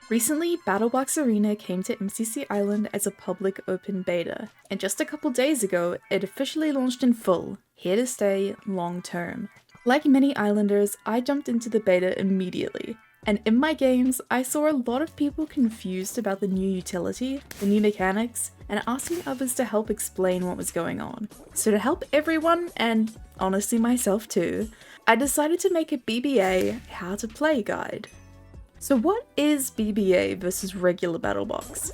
Recently, BattleBox Arena came to MCC Island as a public open beta, and just a couple days ago, it officially launched in full, here to stay long term. Like many islanders, I jumped into the beta immediately, and in my games, I saw a lot of people confused about the new utility, the new mechanics, and asking others to help explain what was going on. So to help everyone, and honestly myself too, I decided to make a BBA how to play guide. So what is BBA versus regular BattleBox?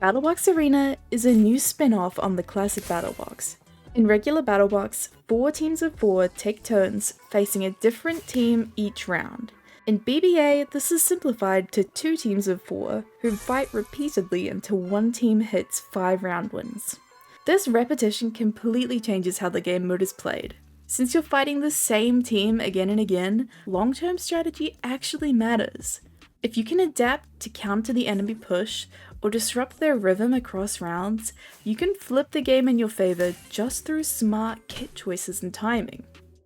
BattleBox Arena is a new spin-off on the classic BattleBox. In regular BattleBox, 4 teams of 4 take turns facing a different team each round. In BBA, this is simplified to 2 teams of 4 who fight repeatedly until one team hits 5 round wins. This repetition completely changes how the game mode is played. Since you're fighting the same team again and again, long-term strategy actually matters. If you can adapt to counter the enemy push, or disrupt their rhythm across rounds, you can flip the game in your favor just through smart kit choices and timing.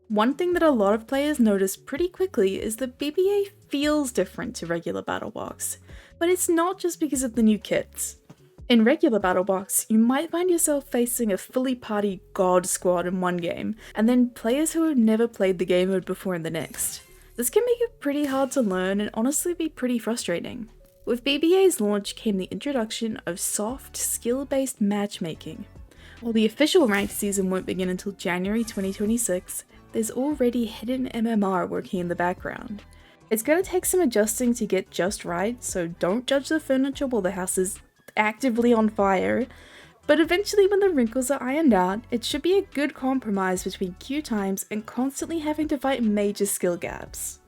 One thing that a lot of players notice pretty quickly is that BBA feels different to regular BattleBox, but it's not just because of the new kits. In regular BattleBox, you might find yourself facing a fully party god squad in one game, and then players who have never played the game mode before in the next. This can make it pretty hard to learn and honestly be pretty frustrating. With BBA's launch came the introduction of soft, skill-based matchmaking. While the official ranked season won't begin until January 2026, there's already hidden MMR working in the background. It's going to take some adjusting to get just right, so don't judge the furniture while the house is actively on fire. But eventually when the wrinkles are ironed out, it should be a good compromise between queue times and constantly having to fight major skill gaps.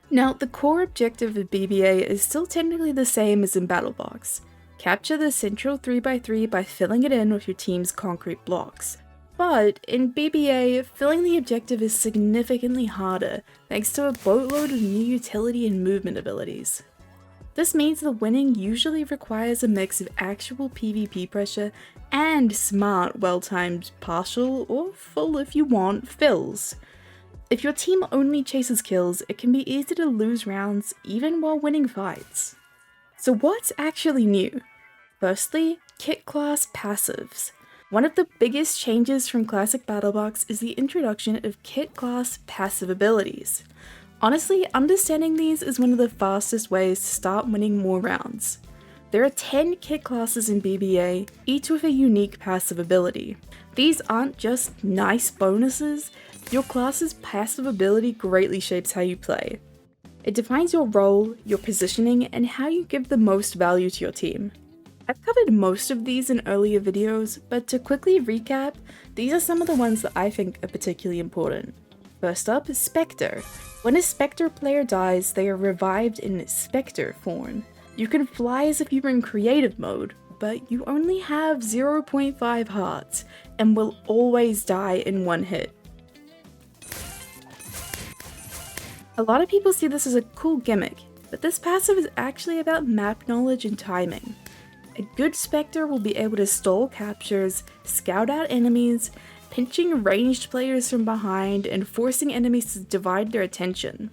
Now, the core objective of BBA is still technically the same as in BattleBox. Capture the central 3x3 by filling it in with your team's concrete blocks. But in BBA, filling the objective is significantly harder thanks to a boatload of new utility and movement abilities. This means that winning usually requires a mix of actual PvP pressure and smart, well-timed partial, or full if you want, fills. If your team only chases kills, it can be easy to lose rounds even while winning fights. So what's actually new? Firstly, kit class passives. One of the biggest changes from classic BattleBox is the introduction of kit class passive abilities. Honestly, understanding these is one of the fastest ways to start winning more rounds. There are 10 kit classes in BBA, each with a unique passive ability. These aren't just nice bonuses, your class's passive ability greatly shapes how you play. It defines your role, your positioning, and how you give the most value to your team. I've covered most of these in earlier videos, but to quickly recap, these are some of the ones that I think are particularly important. First up is Spectre. When a Spectre player dies, they are revived in Spectre form. You can fly as if you were in creative mode, but you only have 0.5 hearts, and will always die in one hit. A lot of people see this as a cool gimmick, but this passive is actually about map knowledge and timing. A good Spectre will be able to stall captures, scout out enemies, pinching ranged players from behind, and forcing enemies to divide their attention.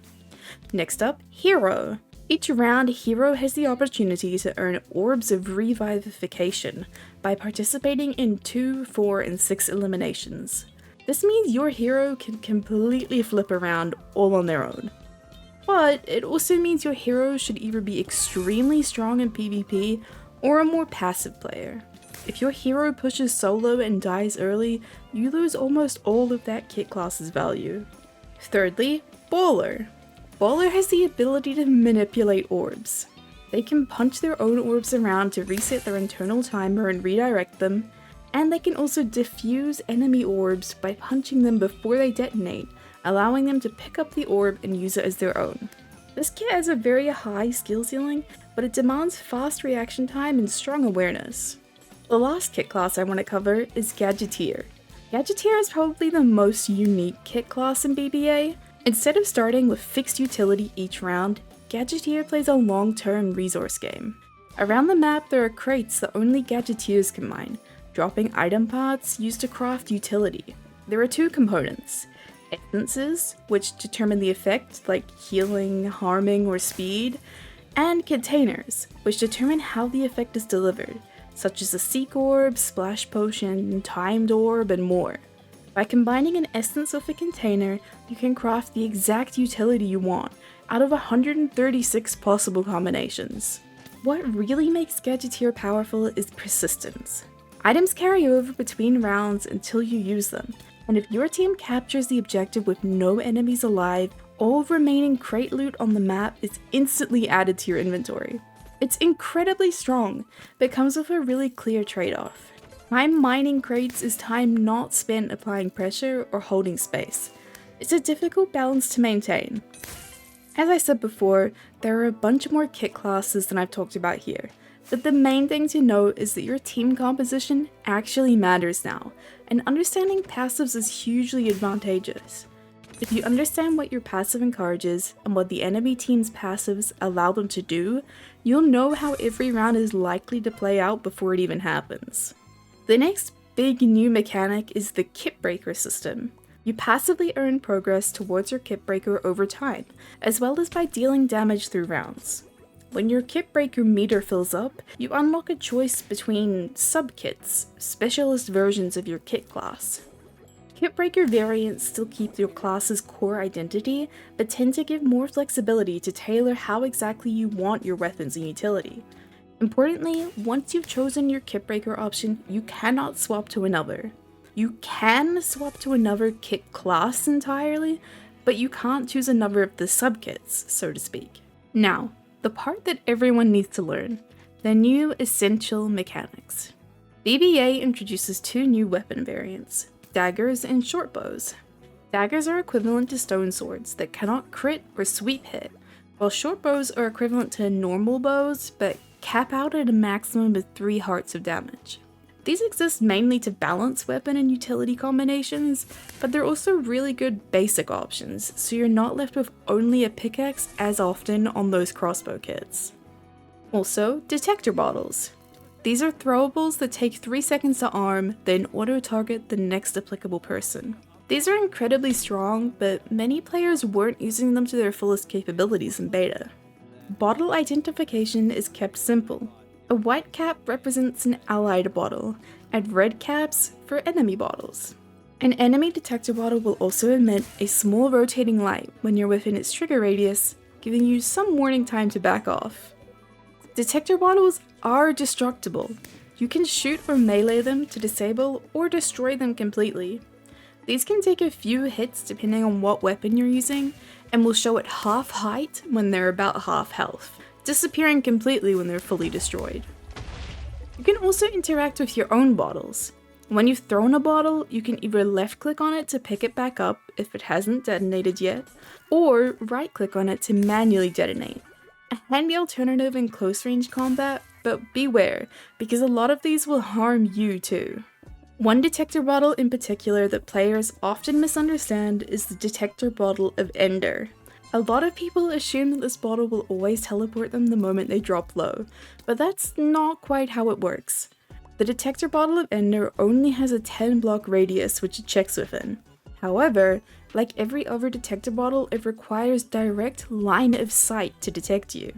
Next up, Hero. Each round, Hero has the opportunity to earn orbs of revivification by participating in 2, 4, and 6 eliminations. This means your hero can completely flip around all on their own. But it also means your hero should either be extremely strong in PvP or a more passive player. If your hero pushes solo and dies early, you lose almost all of that kit class's value. Thirdly, Baller. Baller has the ability to manipulate orbs. They can punch their own orbs around to reset their internal timer and redirect them, and they can also diffuse enemy orbs by punching them before they detonate, allowing them to pick up the orb and use it as their own. This kit has a very high skill ceiling, but it demands fast reaction time and strong awareness. The last kit class I want to cover is Gadgeteer. Gadgeteer is probably the most unique kit class in BBA. Instead of starting with fixed utility each round, Gadgeteer plays a long-term resource game. Around the map there are crates that only Gadgeteers can mine, dropping item parts used to craft utility. There are 2 components: essences, which determine the effect, like healing, harming, or speed, and containers, which determine how the effect is delivered, such as a Seek Orb, Splash Potion, Timed Orb, and more. By combining an essence of a container, you can craft the exact utility you want, out of 136 possible combinations. What really makes Gadgeteer powerful is persistence. Items carry over between rounds until you use them, and if your team captures the objective with no enemies alive, all remaining crate loot on the map is instantly added to your inventory. It's incredibly strong, but comes with a really clear trade-off. Time mining crates is time not spent applying pressure or holding space. It's a difficult balance to maintain. As I said before, there are a bunch more kit classes than I've talked about here, but the main thing to note is that your team composition actually matters now, and understanding passives is hugely advantageous. If you understand what your passive encourages and what the enemy team's passives allow them to do, you'll know how every round is likely to play out before it even happens. The next big new mechanic is the Kit Breaker system. You passively earn progress towards your Kit Breaker over time, as well as by dealing damage through rounds. When your Kit Breaker meter fills up, you unlock a choice between sub-kits, specialist versions of your kit class. Kit Breaker variants still keep your class's core identity, but tend to give more flexibility to tailor how exactly you want your weapons and utility. Importantly, once you've chosen your Kit Breaker option, you cannot swap to another. You can swap to another kit class entirely, but you can't choose another of the sub-kits, so to speak. Now, the part that everyone needs to learn, the new essential mechanics. BBA introduces two new weapon variants, daggers and short bows. Daggers are equivalent to stone swords that cannot crit or sweep hit, while short bows are equivalent to normal bows but cap out at a maximum of 3 hearts of damage. These exist mainly to balance weapon and utility combinations, but they're also really good basic options, so you're not left with only a pickaxe as often on those crossbow kits. Also, Detector bottles. These are throwables that take 3 seconds to arm, then auto-target the next applicable person. These are incredibly strong, but many players weren't using them to their fullest capabilities in beta. Bottle identification is kept simple. A white cap represents an allied bottle, and red caps for enemy bottles. An enemy detector bottle will also emit a small rotating light when you're within its trigger radius, giving you some warning time to back off. Detector bottles are destructible. You can shoot or melee them to disable or destroy them completely. These can take a few hits depending on what weapon you're using, and will show at half height when they're about half health, disappearing completely when they're fully destroyed. You can also interact with your own bottles. When you've thrown a bottle, you can either left click on it to pick it back up if it hasn't detonated yet, or right click on it to manually detonate. A handy alternative in close range combat, but beware, because a lot of these will harm you too. One detector bottle in particular that players often misunderstand is the Detector Bottle of Ender. A lot of people assume that this bottle will always teleport them the moment they drop low, but that's not quite how it works. The Detector Bottle of Ender only has a 10 block radius which it checks within. However, like every other detector bottle, it requires direct line of sight to detect you.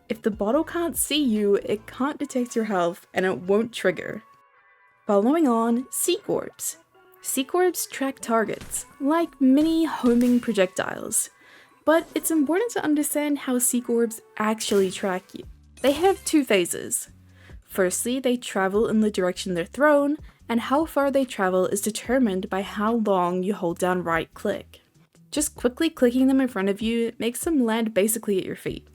If the bottle can't see you, it can't detect your health, and it won't trigger. Following on, Seek Orbs. Seek Orbs track targets, like mini homing projectiles. But it's important to understand how Seek Orbs actually track you. They have 2 phases. Firstly, they travel in the direction they're thrown, and how far they travel is determined by how long you hold down right click. Just quickly clicking them in front of you makes them land basically at your feet.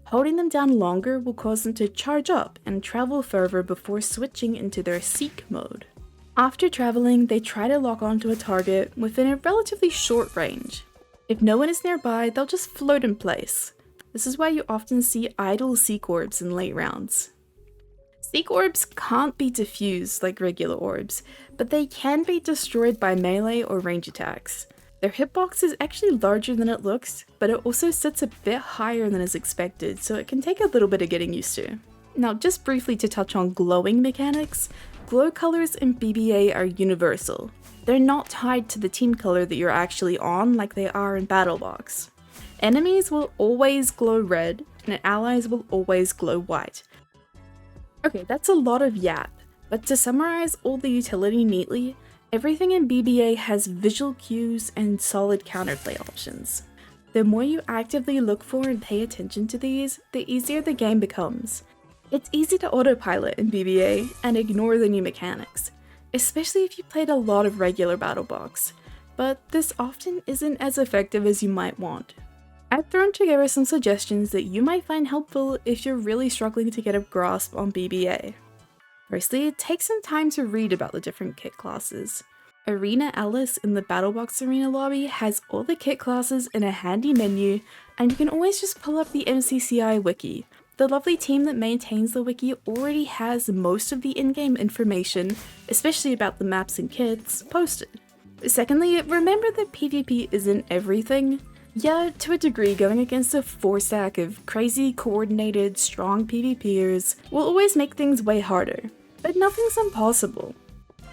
Holding them down longer will cause them to charge up and travel further before switching into their seek mode. After traveling, they try to lock onto a target within a relatively short range. If no one is nearby, they'll just float in place. This is why you often see idle Seek Orbs in late rounds. Seek Orbs can't be diffused like regular orbs, but they can be destroyed by melee or range attacks. Their hitbox is actually larger than it looks, but it also sits a bit higher than is expected, so it can take a little bit of getting used to. Now, just briefly to touch on glowing mechanics, glow colors in BBA are universal. They're not tied to the team color that you're actually on like they are in BattleBox. Enemies will always glow red, and allies will always glow white. Okay, that's a lot of yap, but to summarize all the utility neatly, everything in BBA has visual cues and solid counterplay options. The more you actively look for and pay attention to these, the easier the game becomes. It's easy to autopilot in BBA and ignore the new mechanics, especially if you played a lot of regular BattleBox, but this often isn't as effective as you might want. I've thrown together some suggestions that you might find helpful if you're really struggling to get a grasp on BBA. Firstly, take some time to read about the different kit classes. Arena Alice in the BattleBox Arena lobby has all the kit classes in a handy menu, and you can always just pull up the MCCI wiki. The lovely team that maintains the wiki already has most of the in-game information, especially about the maps and kits, posted. Secondly, remember that PvP isn't everything. Yeah, to a degree, going against a 4-stack of crazy, coordinated, strong PvPers will always make things way harder, but nothing's impossible.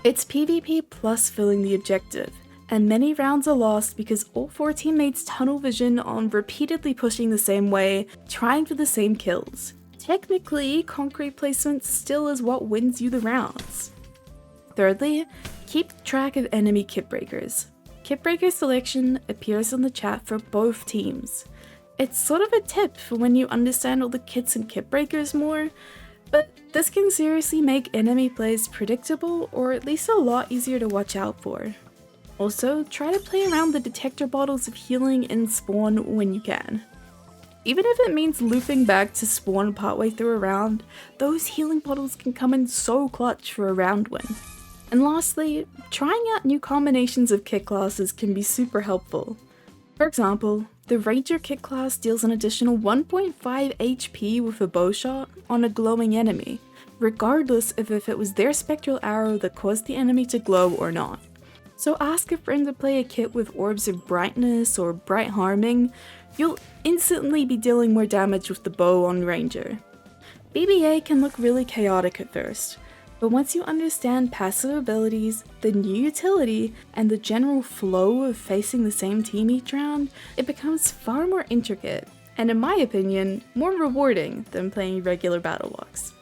It's PvP plus filling the objective, and many rounds are lost because all 4 teammates tunnel vision on repeatedly pushing the same way, trying for the same kills. Technically, concrete placement still is what wins you the rounds. Thirdly, keep track of enemy kit breakers. Kit breaker selection appears in the chat for both teams. It's sort of a tip for when you understand all the kits and kit breakers more, but this can seriously make enemy plays predictable or at least a lot easier to watch out for. Also, try to play around the Detector bottles of healing in spawn when you can. Even if it means looping back to spawn partway through a round, those healing bottles can come in so clutch for a round win. And lastly, trying out new combinations of kit classes can be super helpful. For example, the Ranger kit class deals an additional 1.5 HP with a bow shot on a glowing enemy, regardless of if it was their spectral arrow that caused the enemy to glow or not. So ask a friend to play a kit with orbs of brightness or bright harming, you'll instantly be dealing more damage with the bow on Ranger. BBA can look really chaotic at first, but once you understand passive abilities, the new utility, and the general flow of facing the same team each round, it becomes far more intricate, and in my opinion, more rewarding than playing regular BattleBox.